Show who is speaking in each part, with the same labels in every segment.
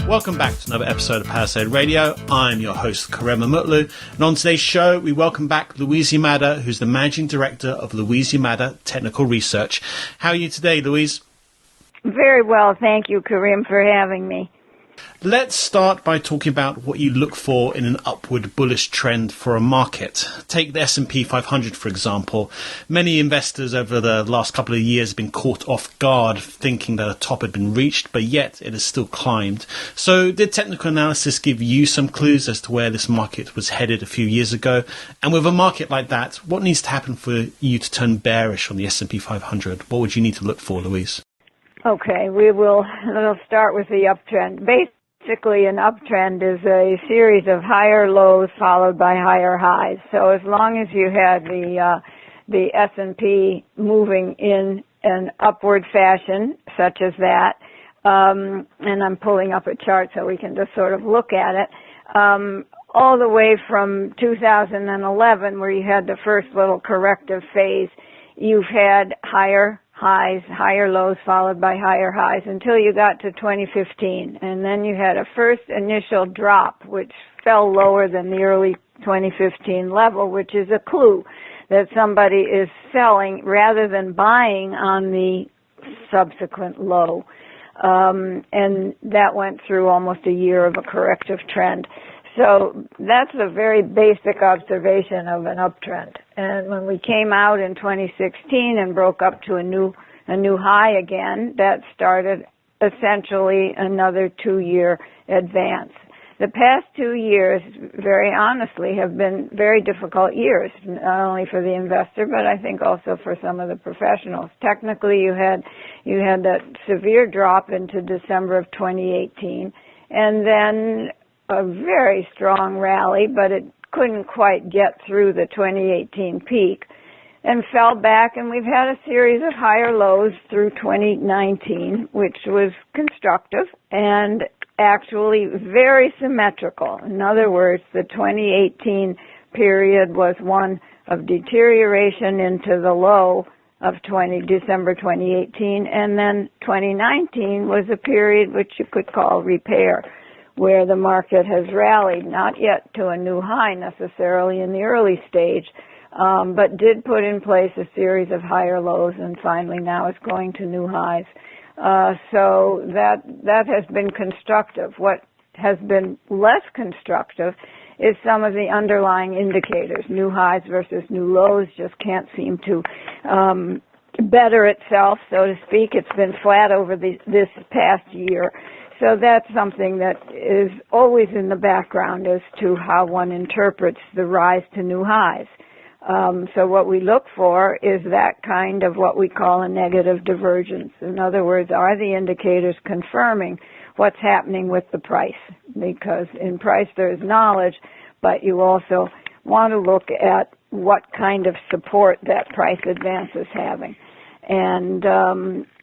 Speaker 1: Welcome back to another episode of Palisade Radio. I'm your host, Karema Mutlu. And on today's show, we welcome back Louise Yamada, who's the Managing Director of Louise Yamada Technical Research. How are you today, Louise?
Speaker 2: Very well, thank you, Karim, for having me.
Speaker 1: Let's start by talking about what you look for in an upward bullish trend for a market. Take the S&P 500, for example. Many investors over the last couple of years have been caught off guard thinking that a top had been reached, but yet it has still climbed. So did technical analysis give you some clues as to where this market was headed a few years ago? And with a market like that, what needs to happen for you to turn bearish on the S&P 500? What would you need to look for, Louise?
Speaker 2: Okay, we'll start with the uptrend. Basically, an uptrend is a series of higher lows followed by higher highs. So as long as you had the S&P moving in an upward fashion, such as that, and I'm pulling up a chart so we can just sort of look at it, all the way from 2011, where you had the first little corrective phase, you've had higher highs, higher lows followed by higher highs until you got to 2015. And then you had a first initial drop, which fell lower than the early 2015 level, which is a clue that somebody is selling rather than buying on the subsequent low. And that went through almost a year of a corrective trend. So that's a very basic observation of an uptrend. And when we came out in 2016 and broke up to a new high again, that started essentially another 2-year advance. The past 2 years, very honestly, have been very difficult years, not only for the investor, but I think also for some of the professionals. Technically, you had that severe drop into December of 2018, and then a very strong rally, but it couldn't quite get through the 2018 peak and fell back, and we've had a series of higher lows through 2019, which was constructive and actually very symmetrical. In other words, the 2018 period was one of deterioration into the low of December 2018, and then 2019 was a period which you could call repair, where the market has rallied, not yet to a new high necessarily in the early stage, but did put in place a series of higher lows, and finally now it's going to new highs. So that has been constructive. What has been less constructive is some of the underlying indicators. New highs versus new lows just can't seem to better itself, so to speak. It's been flat over this past year. So that's something that is always in the background as to how one interprets the rise to new highs. So what we look for is that kind of what we call a negative divergence. In other words, are the indicators confirming what's happening with the price? Because in price there is knowledge, but you also want to look at what kind of support that price advance is having. And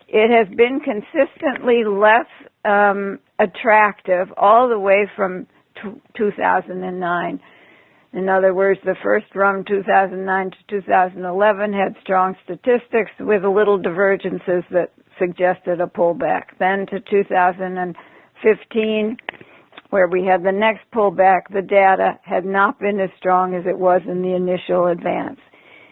Speaker 2: it has been consistently less attractive all the way from 2009. In other words, the first run, 2009 to 2011, had strong statistics with little divergences that suggested a pullback. Then to 2015, where we had the next pullback, the data had not been as strong as it was in the initial advance.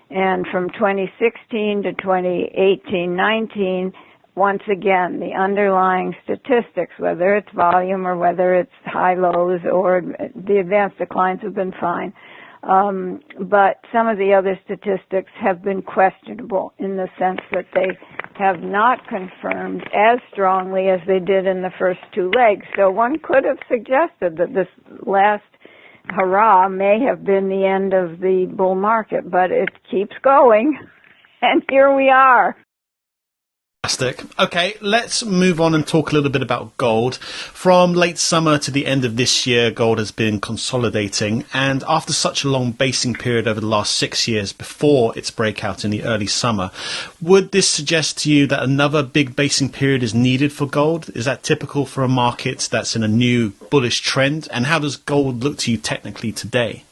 Speaker 2: And from 2016 to 2018-19, once again, the underlying statistics, whether it's volume or whether it's high lows or the advance declines, have been fine. But some of the other statistics have been questionable in the sense that they have not confirmed as strongly as they did in the first two legs. So one could have suggested that this last hurrah may have been the end of the bull market, but it keeps going, and here we are.
Speaker 1: Fantastic. Okay, let's move on and talk a little bit about gold. From late summer to the end of this year, gold has been consolidating, and after such a long basing period over the last 6 years before its breakout in the early summer, would this suggest to you that another big basing period is needed for gold? Is that typical for a market that's in a new bullish trend? And how does gold look to you technically today?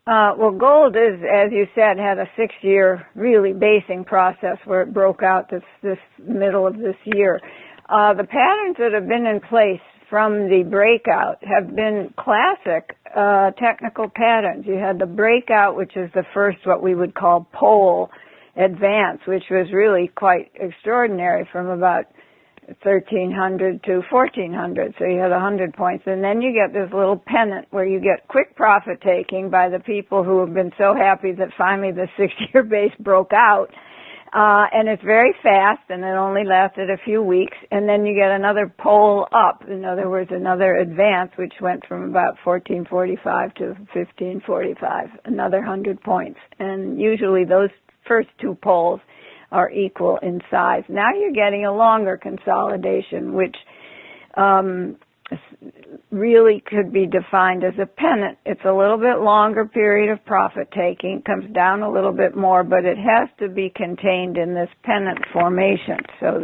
Speaker 2: Well, gold is, as you said, had a 6-year really basing process where it broke out this middle of this year. The patterns that have been in place from the breakout have been classic technical patterns. You had the breakout, which is the first what we would call pole advance, which was really quite extraordinary from about 1,300 to 1,400. So you had 100 points. And then you get this little pennant where you get quick profit taking by the people who have been so happy that finally the 6-year base broke out. And it's very fast, and it only lasted a few weeks. And then you get another pole up. In other words, another advance, which went from about 1445 to 1545, another 100 points. And usually those first two poles are equal in size. Now you're getting a longer consolidation, which really could be defined as a pennant. It's a little bit longer period of profit taking, comes down a little bit more, but it has to be contained in this pennant formation. So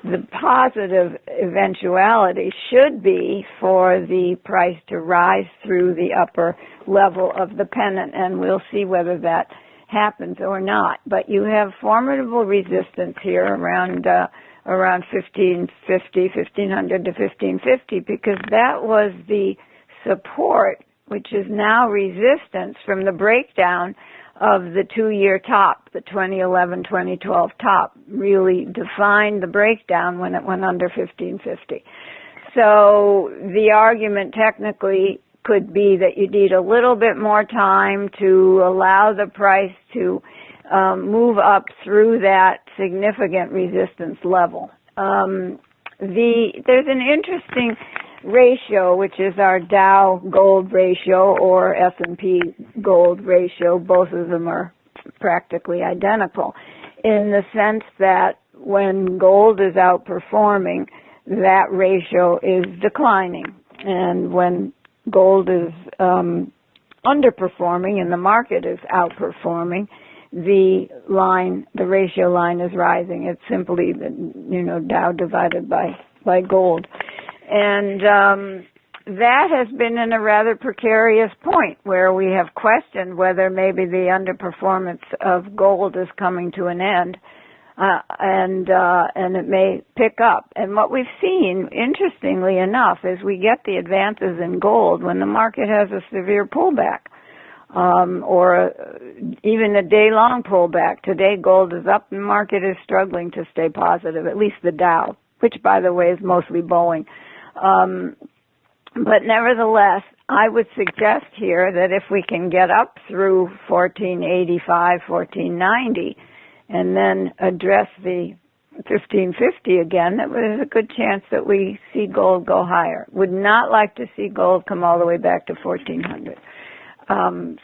Speaker 2: the positive eventuality should be for the price to rise through the upper level of the pennant, and we'll see whether that happens or not. But you have formidable resistance here around 1500 to 1550, because that was the support, which is now resistance from the breakdown of the 2-year top. The 2011-2012 top really defined the breakdown when it went under 1550. So the argument technically could be that you need a little bit more time to allow the price to move up through that significant resistance level. There's an interesting ratio, which is our Dow gold ratio or S&P gold ratio. Both of them are practically identical in the sense that when gold is outperforming, that ratio is declining. And when gold is underperforming and the market is outperforming, the ratio line is rising. It's simply Dow divided by gold. And that has been in a rather precarious point where we have questioned whether maybe the underperformance of gold is coming to an end, and it may pick up. And what we've seen, interestingly enough, is we get the advances in gold when the market has a severe pullback, or even a day-long pullback. Today, gold is up, and the market is struggling to stay positive, at least the Dow, which, by the way, is mostly Boeing. But nevertheless, I would suggest here that if we can get up through 1485, 1490, and then address the 1550 again, that there's a good chance that we see gold go higher. Would not like to see gold come all the way back to 1400.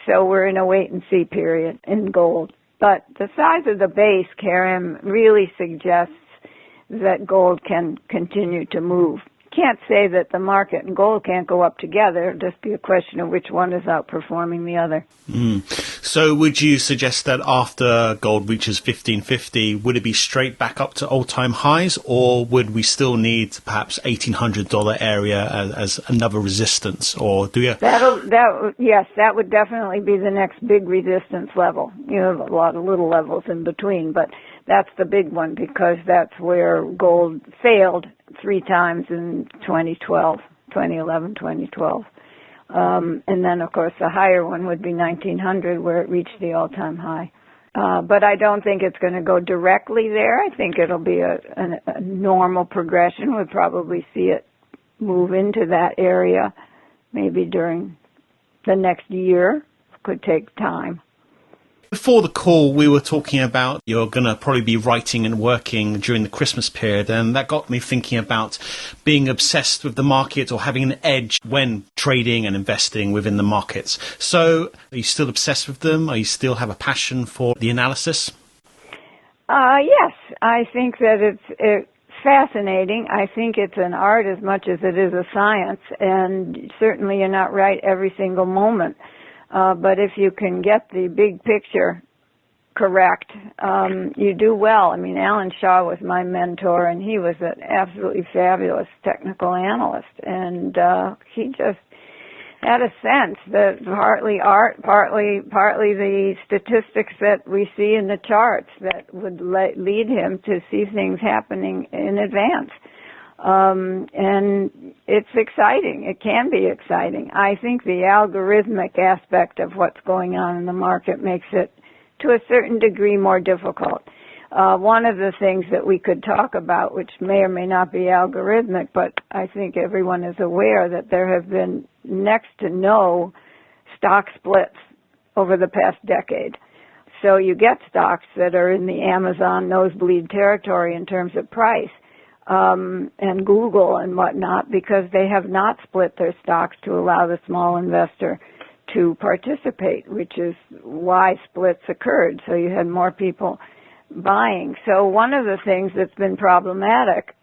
Speaker 2: So we're in a wait-and-see period in gold. But the size of the base, Karen, really suggests that gold can continue to move. Can't say that the market and gold can't go up together. It'll just be a question of which one is outperforming the other.
Speaker 1: So would you suggest that after gold reaches 1550, would it be straight back up to all-time highs, or would we still need perhaps $1,800 area as another resistance? Or do you? Yes, that would definitely be the next big resistance level. You have a lot of little levels in between, but that's the big one because that's where gold failed 3 times in 2011, 2012. And then, of course, the higher one would be 1900, where it reached the all-time high. But I don't think it's going to go directly there. I think it'll be a normal progression. We'll probably see it move into that area maybe during the next year. Could take time. Before the call, we were talking about you're going to probably be writing and working during the Christmas period, and that got me thinking about being obsessed with the market or having an edge when trading and investing within the markets. So are you still obsessed with them? Are you still have a passion for the analysis?
Speaker 2: Yes, I think that it's fascinating. I think it's an art as much as it is a science, and certainly you're not right every single moment. But if you can get the big picture correct, you do well. I mean, Alan Shaw was my mentor, and he was an absolutely fabulous technical analyst. And he just had a sense that partly art, partly the statistics that we see in the charts that would lead him to see things happening in advance. And it's exciting. It can be exciting. I think the algorithmic aspect of what's going on in the market makes it, to a certain degree, more difficult. One of the things that we could talk about, which may or may not be algorithmic, but I think everyone is aware that there have been next to no stock splits over the past decade. So you get stocks that are in the Amazon nosebleed territory in terms of price, and Google and whatnot, because they have not split their stocks to allow the small investor to participate, which is why splits occurred. So you had more people buying. So one of the things that's been problematic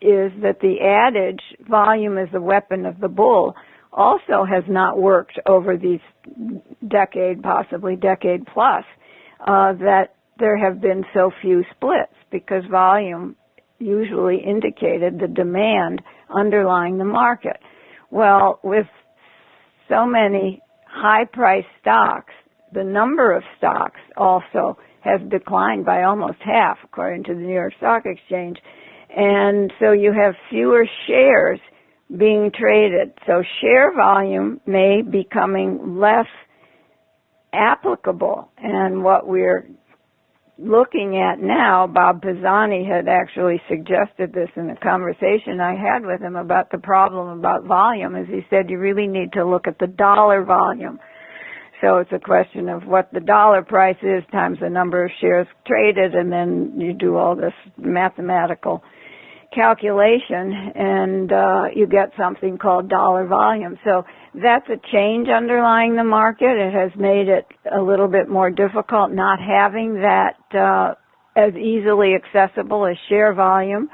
Speaker 2: is that the adage, volume is the weapon of the bull, also has not worked over these decade, possibly decade plus, that there have been so few splits, because volume usually indicated the demand underlying the market. Well, with so many high-priced stocks, the number of stocks also has declined by almost half, according to the New York Stock Exchange. And so you have fewer shares being traded. So share volume may be becoming less applicable. And what we're looking at now, Bob Pisani had actually suggested this in a conversation I had with him about the problem about volume, is he said you really need to look at the dollar volume. So it's a question of what the dollar price is times the number of shares traded, and then you do all this mathematical calculation, and you get something called dollar volume. So that's a change underlying the market. It has made it a little bit more difficult not having that as easily accessible as share volume,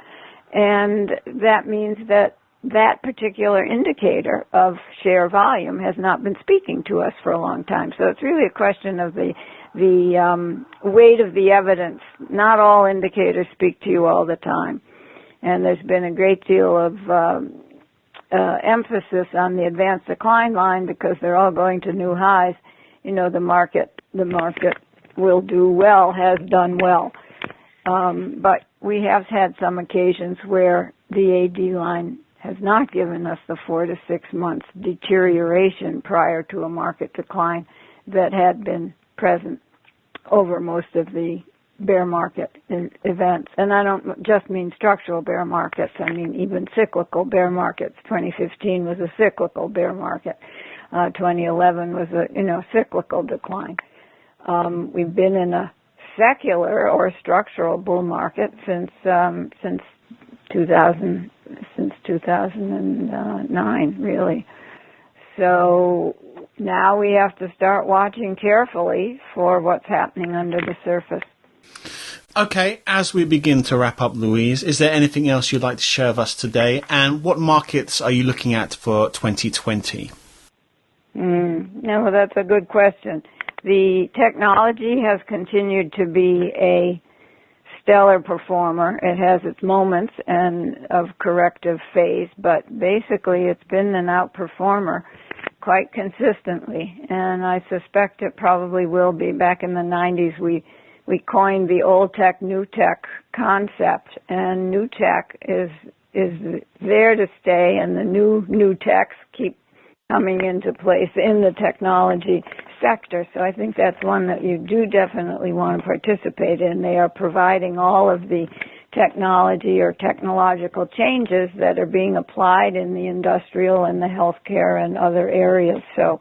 Speaker 2: and that means that that particular indicator of share volume has not been speaking to us for a long time. So it's really a question of the weight of the evidence. Not all indicators speak to you all the time. And there's been a great deal of emphasis on the advanced decline line because they're all going to new highs. You know, the market will do well, has done well. But we have had some occasions where the AD line has not given us the 4 to 6 months deterioration prior to a market decline that had been present over most of the bear market events. And I don't just mean structural bear markets, I mean even cyclical bear markets. 2015 was a cyclical bear market. 2011 was a cyclical decline. We've been in a secular or structural bull market since 2009, really. So now we have to start watching carefully for what's happening under the surface.
Speaker 1: Okay, as we begin to wrap up, Louise, is there anything else you'd like to share with us today? And what markets are you looking at for 2020?
Speaker 2: No, that's a good question. The technology has continued to be a stellar performer. It has its moments and of corrective phase, but basically it's been an outperformer quite consistently, and I suspect it probably will be. Back in the 90s, we coined the old tech, new tech concept, and new tech is there to stay, and the new techs keep coming into place in the technology sector. So I think that's one that you do definitely want to participate in. They are providing all of the technology or technological changes that are being applied in the industrial and the healthcare and other areas. So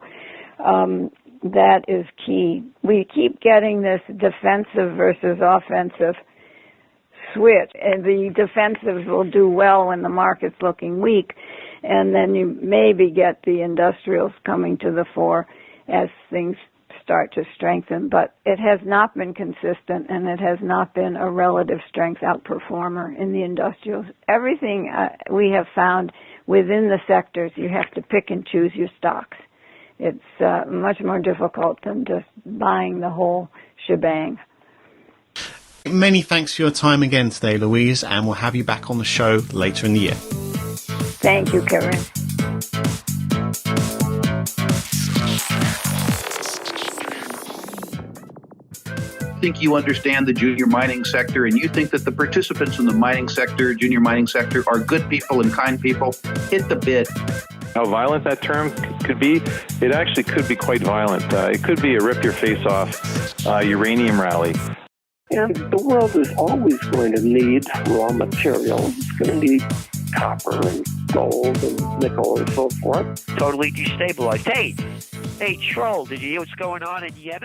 Speaker 2: that is key. We keep getting this defensive versus offensive switch, and the defensives will do well when the market's looking weak, and then you maybe get the industrials coming to the fore as things start to strengthen. But it has not been consistent, and it has not been a relative strength outperformer in the industrials. Everything we have found within the sectors, you have to pick and choose your stocks. It's much more difficult than just buying the whole shebang.
Speaker 1: Many thanks for your time again today, Louise, and we'll have you back on the show later in the year.
Speaker 2: Thank you, Karen.
Speaker 3: think you understand the junior mining sector and you think that the participants in the mining sector, junior mining sector, are good people and kind people, hit the bid.
Speaker 4: How violent that term could be, it actually could be quite violent. It could be a rip-your-face-off uranium rally.
Speaker 5: And the world is always going to need raw materials. It's going to need copper and gold and nickel and so forth.
Speaker 6: Totally destabilized. Hey, Troll, did you hear what's going on in Yemen?